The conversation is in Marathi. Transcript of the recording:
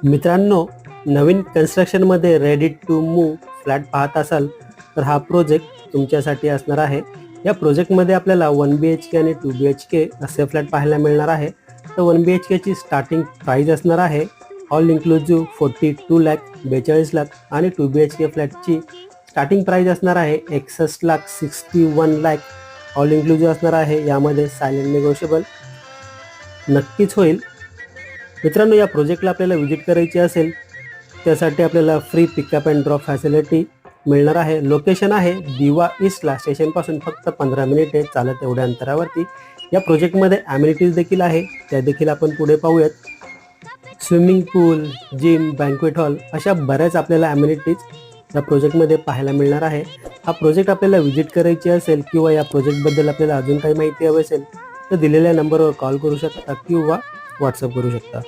मित्रांनो, नवीन कन्स्ट्रक्शनमध्ये रेडी टू मूव्ह फ्लॅट पाहत असाल तर हा प्रोजेक्ट तुमच्यासाठी असणार आहे. या प्रोजेक्टमध्ये आपल्याला 1 BHK आणि 2 BHK असे फ्लॅट पाहायला मिळणार आहे. तर 1 BHKची स्टार्टिंग प्राईज असणार आहे ऑल इन्क्लुझिव्ह 42 लाख 42 लाख आणि 2 BHK फ्लॅटची स्टार्टिंग प्राईज असणार आहे 61 लाख 61 लाख ऑल इन्क्लुझिव्ह असणार आहे. यामध्ये सायलेंट निगोशिएबल नक्कीच होईल. मित्रांनो, या प्रोजेक्टला आपल्याला व्हिजिट करायची असेल त्यासाठी आपल्याला free pickup and drop facility मिळणार आहे. लोकेशन आहे दिवा ईस्टला, स्टेशनपासून फक्त 15 मिनिटे चालत एवढ्या अंतरावरती. या प्रोजेक्टमध्ये ॲम्युनिटीज देखील आहे, त्या देखील आपण पुढे पाहूयात. स्विमिंग पूल, जिम, बँक्वेट हॉल अशा बऱ्याच आपल्याला ॲम्युनिटीज या प्रोजेक्टमध्ये पाहायला मिळणार आहे. हा प्रोजेक्ट आपल्याला व्हिजिट करायची असेल किंवा या प्रोजेक्टबद्दल आपल्याला अजून काही माहिती हवी असेल तर दिलेल्या नंबरवर कॉल करू शकता किंवा व्हॉट्सअप करू शकता.